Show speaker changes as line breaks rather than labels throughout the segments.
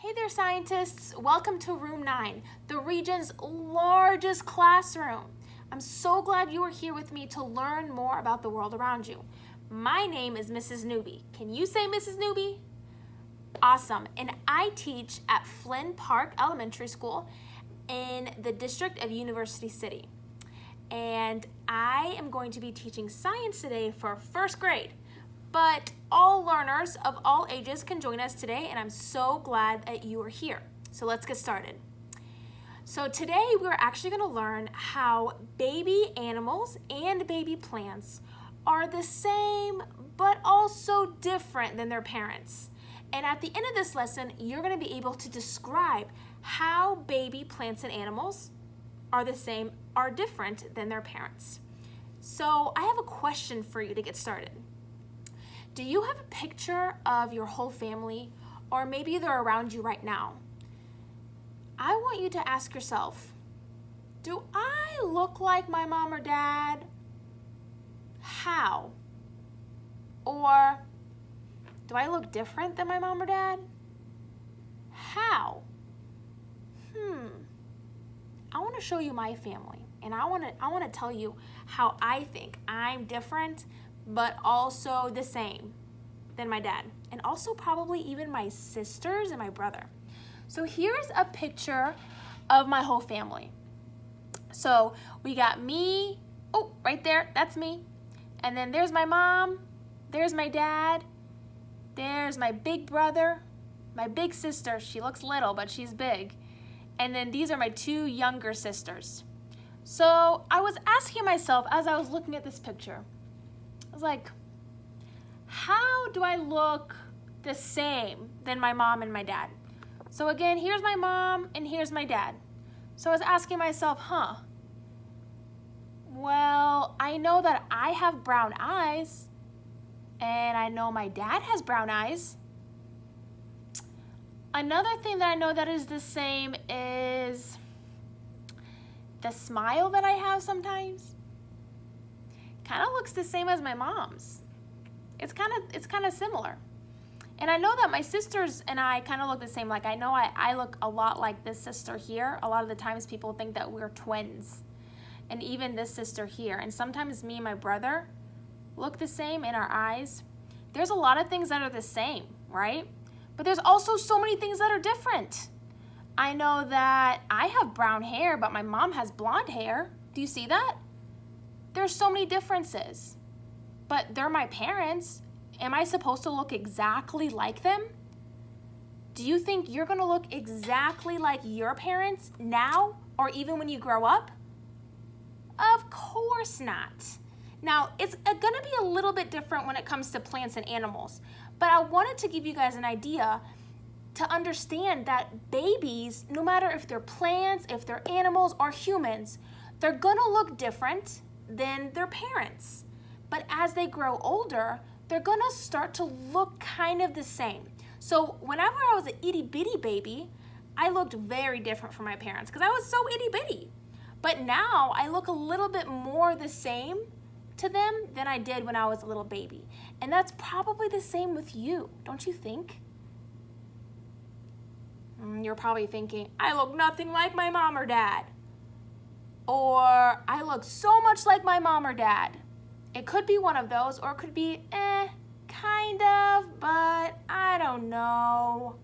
Hey there, scientists. Welcome to Room 9, the region's largest classroom. I'm so glad you are here with me to learn more about the world around you. My name is Mrs. Newby. Can you say Mrs. Newby? Awesome. And I teach at Flynn Park Elementary School in the district of University City. And I am going to be teaching science today for first grade. But all learners of all ages can join us today, and I'm so glad that you are here. So let's get started. So today we're actually going to learn how baby animals and baby plants are the same but also different than their parents. And at the end of this lesson, you're going to be able to describe how baby plants and animals are the same, are different than their parents. So I have a question for you to get started. Do you have a picture of your whole family, or maybe they're around you right now? I want you to ask yourself, do I look like my mom or dad? How? Or do I look different than my mom or dad? How? I want to show you my family, and I want to tell you how I think I'm different but also the same than my dad, and also probably even my sisters and my brother. So here's a picture of my whole family. So we got me, oh, right there, that's me. And then there's my mom, there's my dad, there's my big brother, my big sister, she looks little, but she's big. And then these are my two younger sisters. So I was asking myself as I was looking at this picture, I was like, how do I look the same than my mom and my dad? So again, here's my mom and here's my dad. So I was asking myself, well, I know that I have brown eyes, and I know my dad has brown eyes. Another thing that I know that is the same is the smile that I have sometimes. Kind of looks the same as my mom's. It's kind of similar. And I know that my sisters and I kind of look the same. Like I know I look a lot like this sister here. A lot of the times people think that we're twins. And even this sister here. And sometimes me and my brother look the same in our eyes. There's a lot of things that are the same, right? But there's also so many things that are different. I know that I have brown hair, but my mom has blonde hair. Do you see that? There's so many differences, but they're my parents. Am I supposed to look exactly like them? Do you think you're gonna look exactly like your parents now or even when you grow up? Of course not. Now, it's gonna be a little bit different when it comes to plants and animals, but I wanted to give you guys an idea to understand that babies, no matter if they're plants, if they're animals or humans, they're gonna look different than their parents. But as they grow older, they're gonna start to look kind of the same. So whenever I was an itty bitty baby, I looked very different from my parents because I was so itty bitty. But now I look a little bit more the same to them than I did when I was a little baby. And that's probably the same with you, don't you think? You're probably thinking, I look nothing like my mom or dad. Or I look so much like my mom or dad. It could be one of those, or it could be, kind of, but I don't know.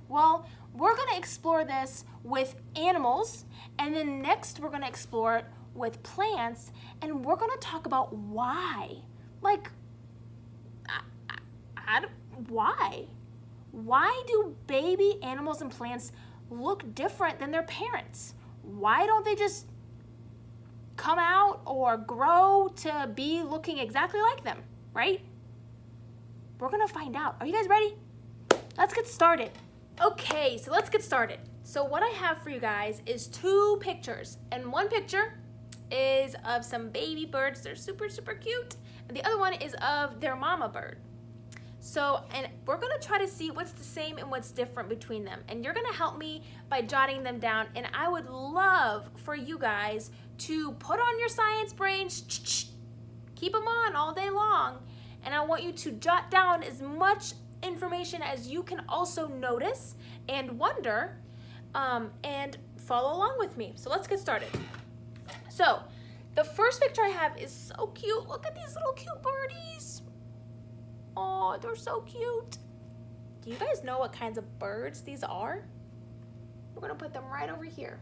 Well, we're gonna explore this with animals, and then next we're gonna explore it with plants, and we're gonna talk about why. Like, why? Why do baby animals and plants look different than their parents? Why don't they just come out or grow to be looking exactly like them, right? We're gonna find out. Are you guys ready? Let's get started. Okay, so let's get started. So what I have for you guys is two pictures, and one picture is of some baby birds. They're super, super cute. And the other one is of their mama bird. So, and we're gonna try to see what's the same and what's different between them. And you're gonna help me by jotting them down. And I would love for you guys to put on your science brains, keep them on all day long. And I want you to jot down as much information as you can also notice and wonder and follow along with me. So let's get started. So the first picture I have is so cute. Look at these little cute birdies. Oh, they're so cute. Do you guys know what kinds of birds these are? We're gonna put them right over here.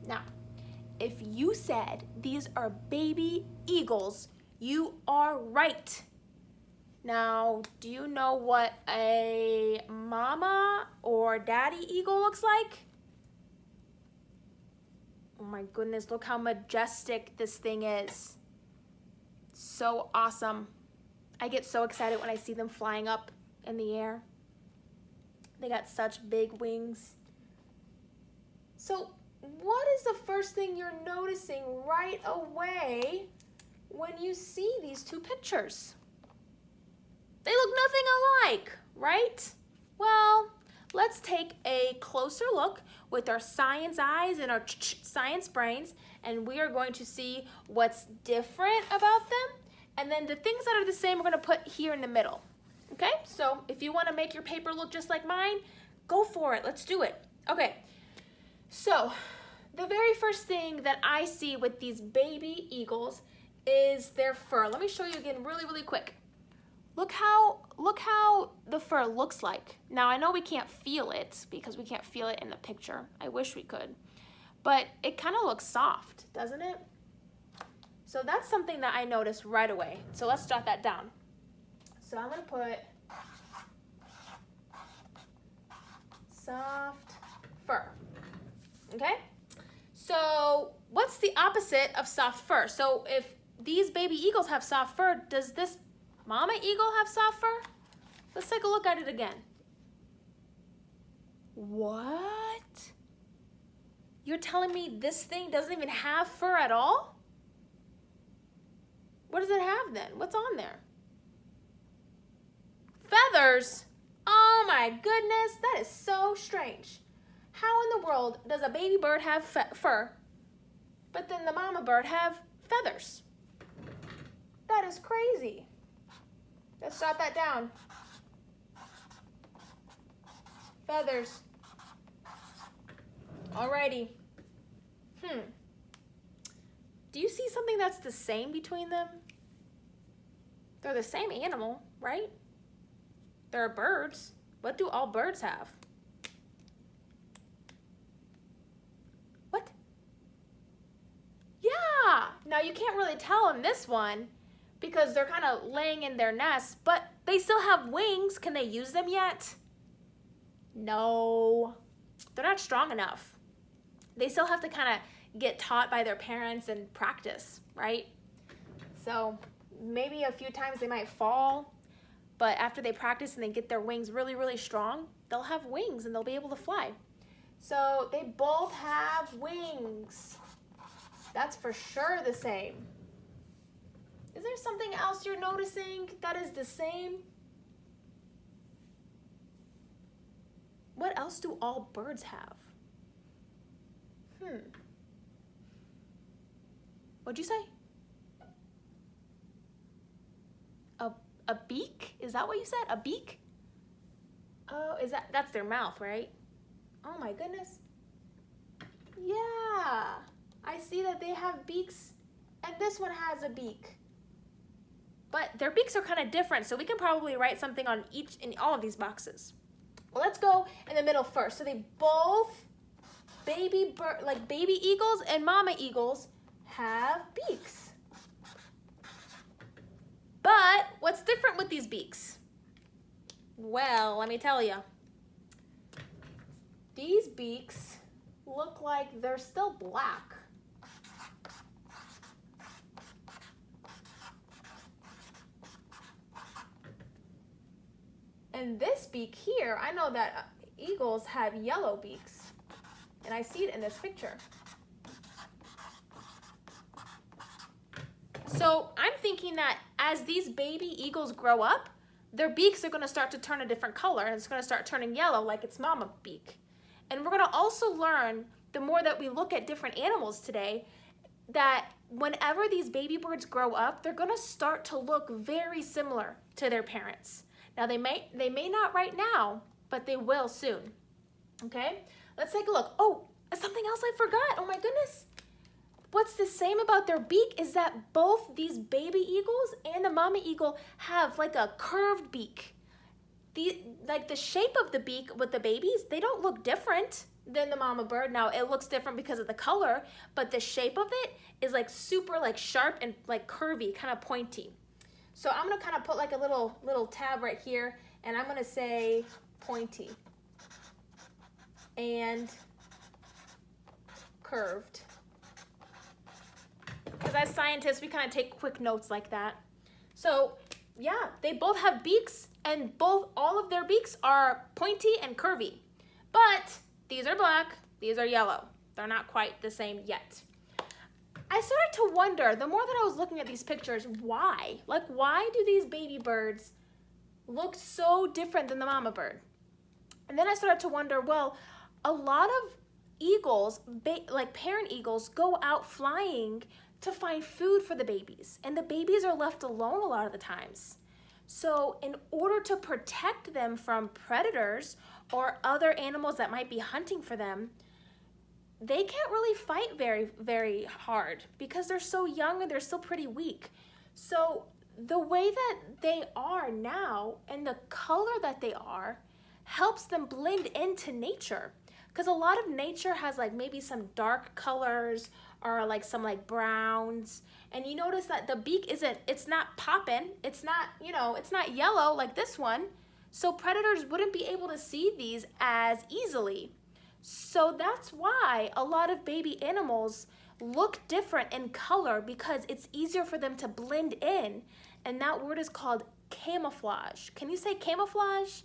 Now, if you said these are baby eagles, you are right. Now, do you know what a mama or daddy eagle looks like? Oh my goodness, look how majestic this thing is. So awesome. I get so excited when I see them flying up in the air. They got such big wings. So what is the first thing you're noticing right away when you see these two pictures? They look nothing alike, right? Well, let's take a closer look with our science eyes and our science brains, and we are going to see what's different about them. And then the things that are the same, we're gonna put here in the middle. Okay, so if you wanna make your paper look just like mine, go for it, let's do it. Okay, so the very first thing that I see with these baby eagles is their fur. Let me show you again really quick. Look how the fur looks like. Now I know we can't feel it because we can't feel it in the picture. I wish we could, but it kind of looks soft, doesn't it? So that's something that I noticed right away. So let's jot that down. So I'm gonna put soft fur, okay? So what's the opposite of soft fur? So if these baby eagles have soft fur, does this mama eagle have soft fur? Let's take a look at it again. What? You're telling me this thing doesn't even have fur at all? What does it have then? What's on there? Feathers? Oh my goodness, that is so strange. How in the world does a baby bird have fur, but then the mama bird have feathers? That is crazy. Let's jot that down. Feathers. Alrighty. Do you see something that's the same between them? They're the same animal, right? They're birds. What do all birds have? What? Yeah! Now you can't really tell in this one because they're kind of laying in their nest, but they still have wings. Can they use them yet? No. They're not strong enough. They still have to kind of get taught by their parents and practice, right? So maybe a few times they might fall, but after they practice and they get their wings really strong, they'll have wings and they'll be able to fly. So they both have wings. That's for sure the same. Is there something else you're noticing that is the same? What else do all birds have? What'd you say? A beak? Is that what you said? A beak? Oh, that's their mouth, right? Oh my goodness. Yeah, I see that they have beaks and this one has a beak. But their beaks are kind of different, so we can probably write something on in all of these boxes. Well, let's go in the middle first. So they both, baby eagles and mama eagles have beaks. But what's different with these beaks? Well, let me tell you. These beaks look like they're still black. And this beak here, I know that eagles have yellow beaks, and I see it in this picture. So I'm thinking that as these baby eagles grow up, their beaks are going to start to turn a different color, and it's going to start turning yellow like its mama beak. And we're going to also learn, the more that we look at different animals today, that whenever these baby birds grow up, they're gonna start to look very similar to their parents. Now they may not right now, but they will soon. Okay, let's take a look. Oh, something else I forgot. Oh my goodness. What's the same about their beak is that both these baby eagles and the mama eagle have like a curved beak. Like the shape of the beak with the babies, they don't look different than the mama bird. Now it looks different because of the color, but the shape of it is like super like sharp and like curvy, kind of pointy. So I'm gonna kind of put like a little tab right here, and I'm gonna say pointy and curved. Because as scientists, we kind of take quick notes like that. So yeah, they both have beaks, and all of their beaks are pointy and curvy. But these are black, these are yellow. They're not quite the same yet. I started to wonder, the more that I was looking at these pictures, why? Like, why do these baby birds look so different than the mama bird? And then I started to wonder, well, a lot of eagles, like parent eagles, go out flying to find food for the babies, and the babies are left alone a lot of the times. So in order to protect them from predators or other animals that might be hunting for them, they can't really fight very, very hard because they're so young and they're still pretty weak. So the way that they are now and the color that they are helps them blend into nature. Because a lot of nature has like maybe some dark colors or like some like browns. And you notice that the beak it's not popping. It's not, it's not yellow like this one. So predators wouldn't be able to see these as easily. So that's why a lot of baby animals look different in color, because it's easier for them to blend in. And that word is called camouflage. Can you say camouflage?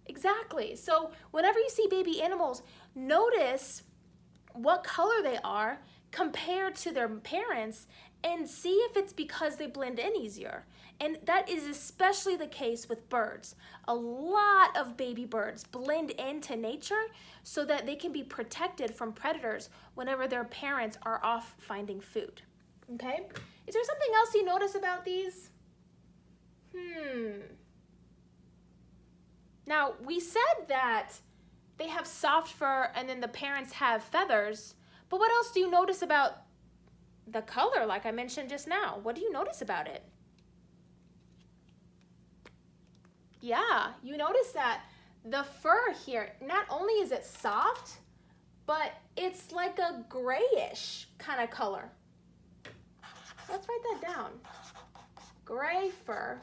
Exactly. So whenever you see baby animals, notice what color they are compared to their parents and see if it's because they blend in easier. And that is especially the case with birds. A lot of baby birds blend into nature so that they can be protected from predators whenever their parents are off finding food. Okay? Is there something else you notice about these? Now, we said that they have soft fur and then the parents have feathers, but what else do you notice about the color, like I mentioned just now? What do you notice about it? Yeah, you notice that the fur here, not only is it soft, but it's like a grayish kind of color. Let's write that down. Gray fur.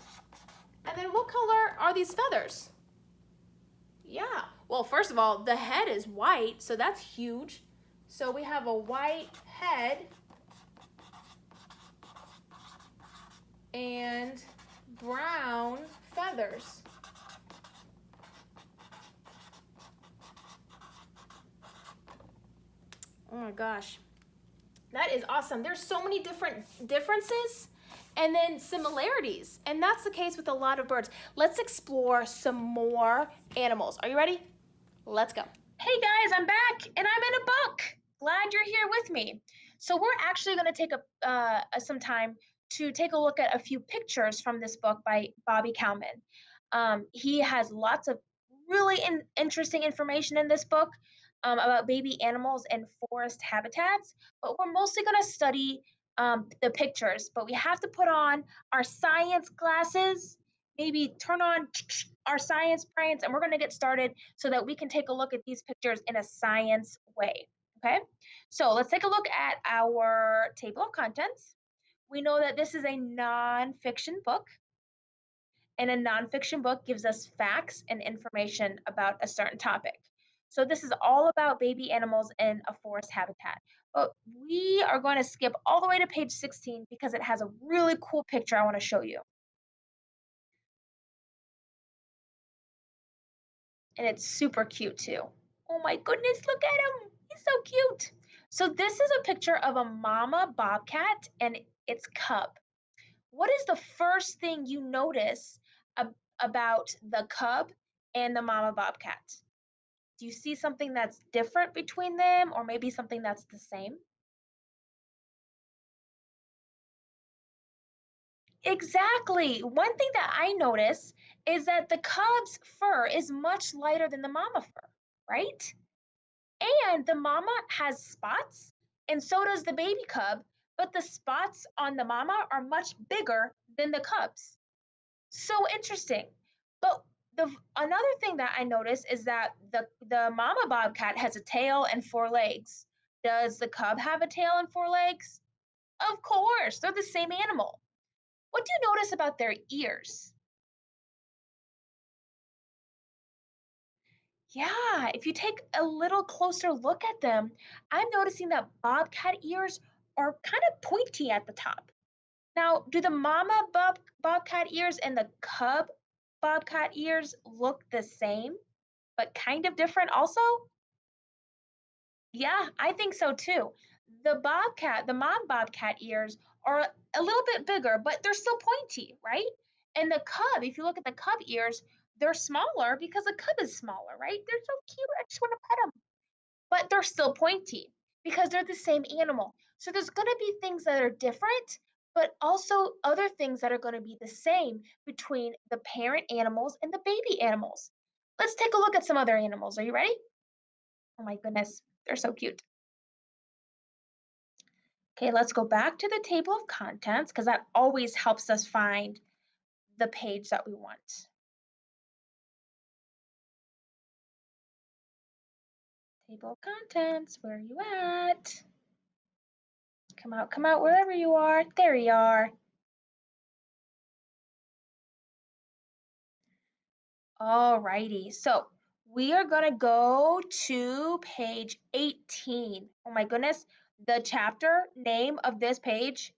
And then what color are these feathers? Yeah, well, first of all, the head is white, so that's huge. So we have a white head and brown feathers. Oh my gosh, that is awesome. There's so many different differences and then similarities, and that's the case with a lot of birds. Let's explore some more animals. Are you ready? Let's go. Hey guys, I'm back and I'm in a book. Glad you're here with me. So we're actually going to take some time to take a look at a few pictures from this book by Bobbie Kalman. He has lots of really interesting information in this book about baby animals and forest habitats, but we're mostly going to study the pictures. But we have to put on our science glasses, maybe turn on our science brains, and we're going to get started so that we can take a look at these pictures in a science way. Okay, so let's take a look at our table of contents. We know that this is a nonfiction book, and a nonfiction book gives us facts and information about a certain topic. So this is all about baby animals in a forest habitat. But we are going to skip all the way to page 16 because it has a really cool picture I want to show you. And it's super cute too. Oh my goodness, look at him. He's so cute. So this is a picture of a mama bobcat and its cub. What is the first thing you notice about the cub and the mama bobcat? Do you see something that's different between them or maybe something that's the same?
Exactly. One thing that I notice is that the cub's fur is much lighter than the mama fur, right? And the mama has spots, and so does the baby cub, but the spots on the mama are much bigger than the cub's. So interesting. But another thing that I noticed is that the mama bobcat has a tail and four legs. Does the cub have a tail and four legs? Of course, they're the same animal. What do you notice about their ears? Yeah, if you take a little closer look at them, I'm noticing that bobcat ears are kind of pointy at the top. Now, do the mama bobcat ears and the cub bobcat ears look the same, but kind of different also? Yeah, I think so too. The mom bobcat ears are a little bit bigger, but they're still pointy, right? And the cub, if you look at the cub ears, they're smaller because the cub is smaller, right? They're so cute. I just want to pet them. But they're still pointy because they're the same animal. So there's going to be things that are different, but also other things that are going to be the same between the parent animals and the baby animals. Let's take a look at some other animals. Are you ready? Oh my goodness, they're so cute. Okay, let's go back to the table of contents because that always helps us find the page that we want. Table of contents, where are you at? Come out wherever you are. There you are. Alrighty, so we are gonna go to page 18. Oh my goodness, the chapter name of this page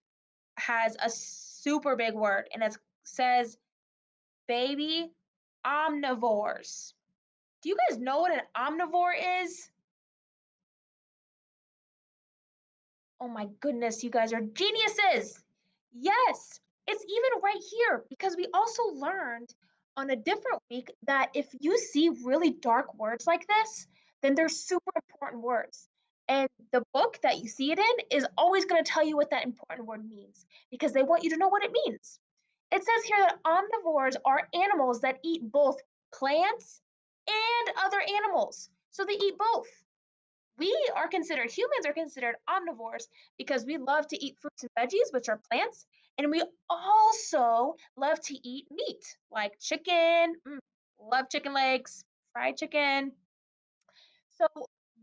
has a super big word and it says baby omnivores. Do you guys know what an omnivore is? Oh my goodness, you guys are geniuses. Yes, it's even right here because we also learned on a different week that if you see really dark words like this, then they're super important words. And the book that you see it in is always going to tell you what that important word means because they want you to know what it means. It says here that omnivores are animals that eat both plants and other animals. So they eat both. Humans are considered omnivores because we love to eat fruits and veggies, which are plants, and we also love to eat meat like chicken. Love chicken legs, fried chicken. So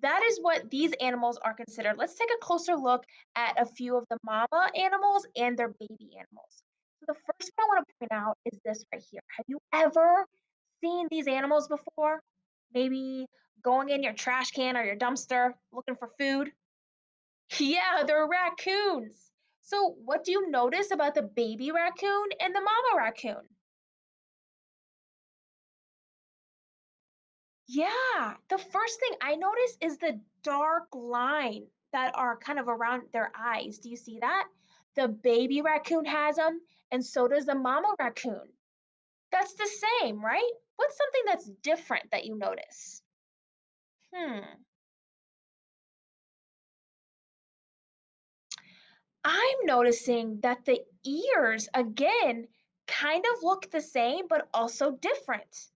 that is what these animals are considered. Let's take a closer look at a few of the mama animals and their baby animals. So the first one I want to point out is this right here. Have you ever seen these animals before? Maybe going in your trash can or your dumpster looking for food? Yeah, they're raccoons. So what do you notice about the baby raccoon and the mama raccoon? Yeah, the first thing I notice is the dark line that are kind of around their eyes. Do you see that? The baby raccoon has them, and so does the mama raccoon. That's the same, right? What's something that's different that you notice? Hmm. I'm noticing that the ears, again, kind of look the same, but also different.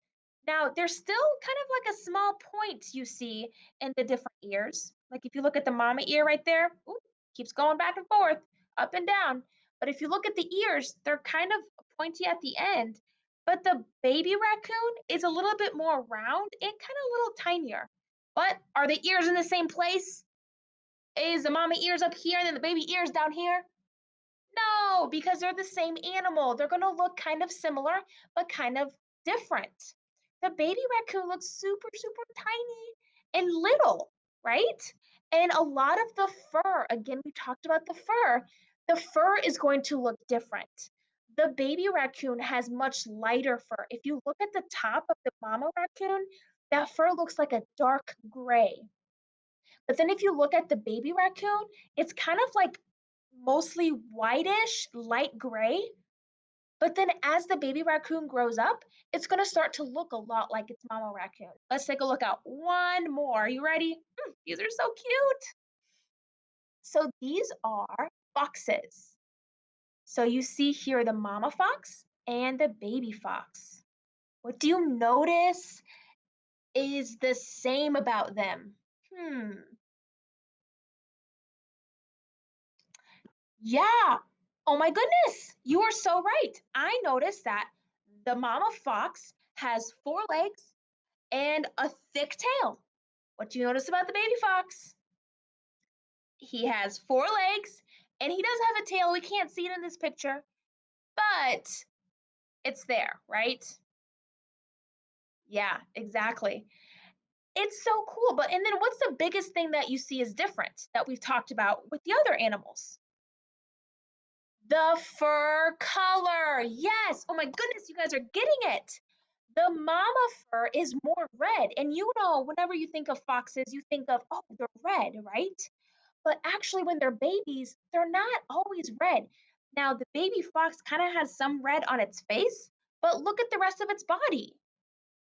Now, there's still kind of like a small point you see in the different ears. Like if you look at the mama ear right there, ooh, keeps going back and forth, up and down. But if you look at the ears, they're kind of pointy at the end. But the baby raccoon is a little bit more round and kind of a little tinier. But are the ears in the same place? Is the mama ears up here and then the baby ears down here? No, because they're the same animal. They're going to look kind of similar, but kind of different. The baby raccoon looks super, super tiny and little, right? And a lot of the fur, again, we talked about the fur is going to look different. The baby raccoon has much lighter fur. If you look at the top of the mama raccoon, that fur looks like a dark gray. But then if you look at the baby raccoon, it's kind of like mostly whitish, light gray. But then as the baby raccoon grows up, it's going to start to look a lot like its mama raccoon. Let's take a look at one more. Are you ready? These are so cute. So these are foxes. So you see here the mama fox and the baby fox. What do you notice is the same about them? Hmm. Yeah. Oh my goodness. You are so right. I noticed that the mama fox has four legs and a thick tail. What do you notice about the baby fox? He has four legs and he does have a tail. We can't see it in this picture, but it's there, right? Yeah, exactly. It's so cool. But and then what's the biggest thing that you see is different that we've talked about with the other animals? The fur color. Yes. Oh my goodness, you guys are getting it. The mama fur is more red. And you know, whenever you think of foxes, you think of, oh, they're red, right? But actually, when they're babies, they're not always red. Now, the baby fox kind of has some red on its face, but look at the rest of its body.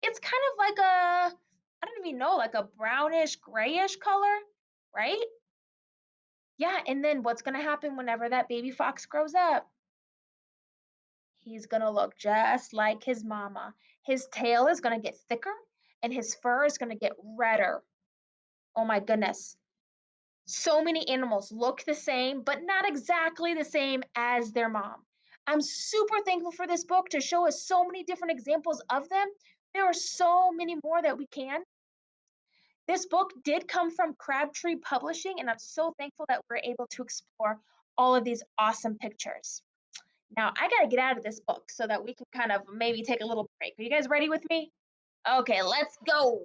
It's kind of like I don't even know, like a brownish, grayish color, right? Yeah, and then what's going to happen whenever that baby fox grows up? He's going to look just like his mama. His tail is going to get thicker and his fur is going to get redder. Oh my goodness. So many animals look the same, but not exactly the same as their mom. I'm super thankful for this book to show us so many different examples of them. There are so many more that we can. This book did come from Crabtree Publishing, and I'm so thankful that we're able to explore all of these awesome pictures. Now, I got to get out of this book so that we can kind of maybe take a little break. Are you guys ready with me? Okay, let's go.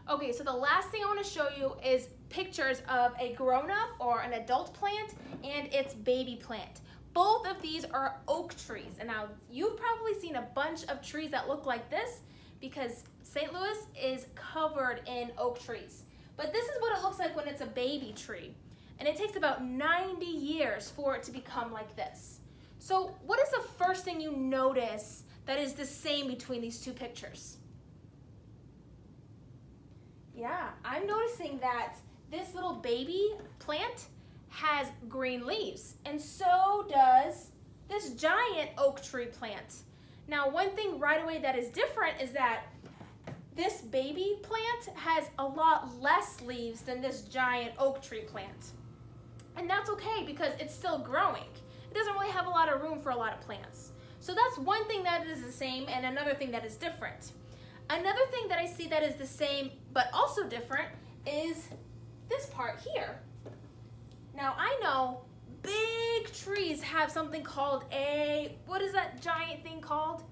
Okay, so the last thing I want to show you is pictures of a grown-up or an adult plant and its baby plant. Both of these are oak trees. And now you've probably seen a bunch of trees that look like this because St. Louis is covered in oak trees. But this is what it looks like when it's a baby tree. And it takes about 90 years for it to become like this. So what is the first thing you notice that is the same between these two pictures? Yeah, I'm noticing that this little baby plant has green leaves, and so does this giant oak tree plant. Now, one thing right away that is different is that this baby plant has a lot less leaves than this giant oak tree plant. And that's okay because it's still growing. It doesn't really have a lot of room for a lot of plants. So that's one thing that is the same and another thing that is different. Another thing that I see that is the same but also different is this part here. Now I know big trees have something called what is that giant thing called?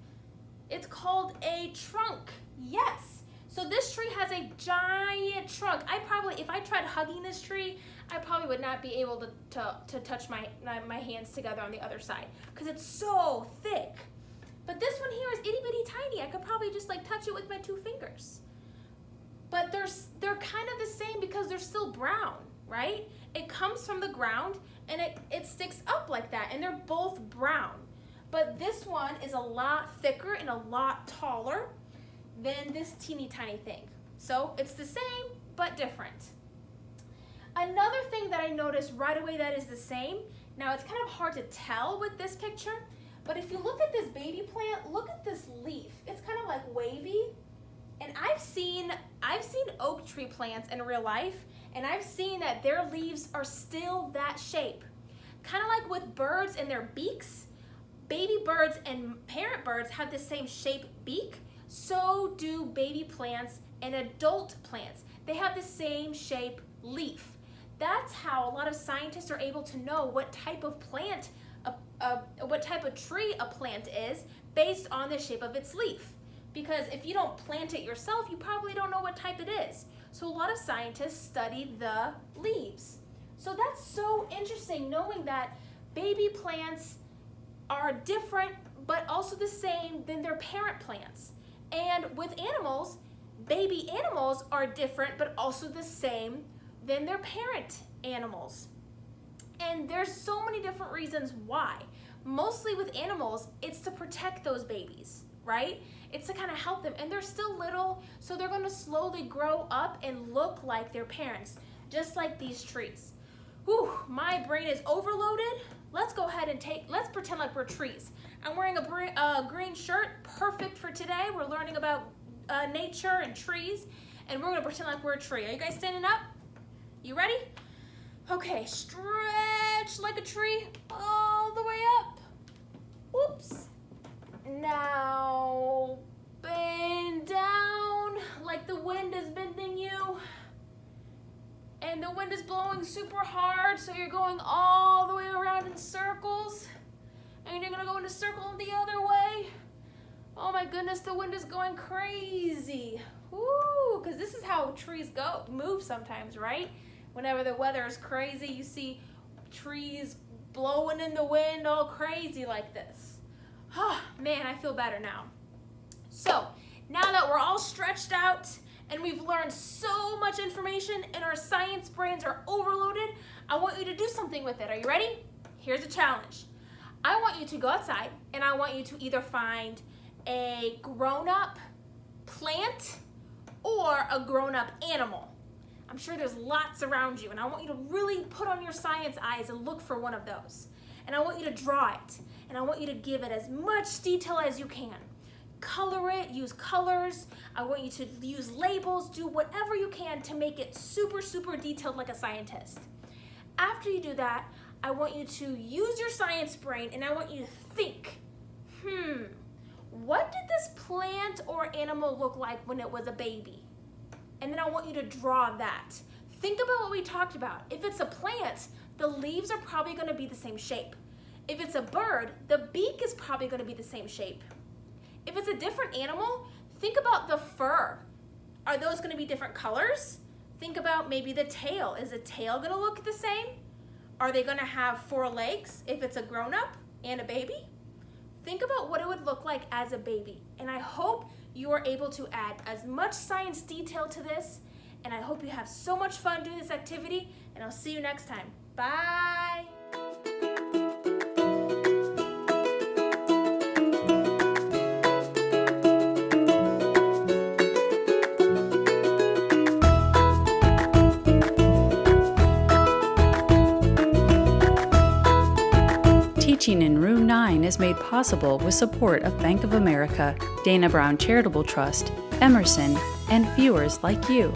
It's called a trunk. Yes. So this tree has a giant trunk. If I tried hugging this tree, I probably would not be able to touch my hands together on the other side because it's so thick. But this one here is itty bitty tiny. I could probably just like touch it with my 2 fingers. But they're kind of the same because they're still brown, right? It comes from the ground and it sticks up like that, and they're both brown. But this one is a lot thicker and a lot taller than this teeny tiny thing. So it's the same but different. Another thing that I noticed right away that is the same, now it's kind of hard to tell with this picture, but if you look at this baby plant, look at this leaf. It's kind of like wavy. And I've seen oak tree plants in real life, and I've seen that their leaves are still that shape. Kind of like with birds and their beaks, baby birds and parent birds have the same shape beak, so do baby plants and adult plants. They have the same shape leaf. That's how a lot of scientists are able to know what type of plant what type of tree a plant is based on the shape of its leaf. Because if you don't plant it yourself, you probably don't know what type it is. So a lot of scientists study the leaves. So that's so interesting, knowing that baby plants are different but also the same than their parent plants. And with animals, baby animals are different but also the same than their parent animals. And there's so many different reasons why. Mostly with animals, it's to protect those babies, right? It's to kind of help them. And they're still little, so they're going to slowly grow up and look like their parents, just like these trees. Whew, my brain is overloaded, let's go ahead and let's pretend like we're trees. I'm wearing a green shirt, perfect for today. We're learning about nature and trees, and we're gonna pretend like we're a tree. Are you guys standing up? You ready? Okay, stretch like a tree all the way up. Whoops. Now bend down like the wind is bending you. And the wind is blowing super hard, so you're going all the way around in circles. And you're gonna go in a circle the other way. Oh my goodness, the wind is going crazy. Woo, because this is how trees move sometimes, right? Whenever the weather is crazy, you see trees blowing in the wind all crazy like this. Oh, man, I feel better now. So, now that we're all stretched out and we've learned so much information and our science brains are overloaded, I want you to do something with it. Are you ready? Here's a challenge. I want you to go outside and I want you to either find a grown-up plant or a grown-up animal. I'm sure there's lots around you, and I want you to really put on your science eyes and look for one of those. And I want you to draw it, and I want you to give it as much detail as you can. Color it, use colors. I want you to use labels, do whatever you can to make it super, super detailed like a scientist. After you do that, I want you to use your science brain, and I want you to think, what did this plant or animal look like when it was a baby? And then I want you to draw that. Think about what we talked about. If it's a plant, the leaves are probably going to be the same shape. If it's a bird, the beak is probably going to be the same shape. If it's a different animal, think about the fur. Are those going to be different colors? Think about maybe the tail. Is the tail going to look the same? Are they going to have 4 legs if it's a grown-up and a baby? Think about what it would look like as a baby. And I hope you are able to add as much science detail to this. And I hope you have so much fun doing this activity. And I'll see you next time. Bye.
Teaching in Room 9 is made possible with support of Bank of America, Dana Brown Charitable Trust, Emerson, and viewers like you.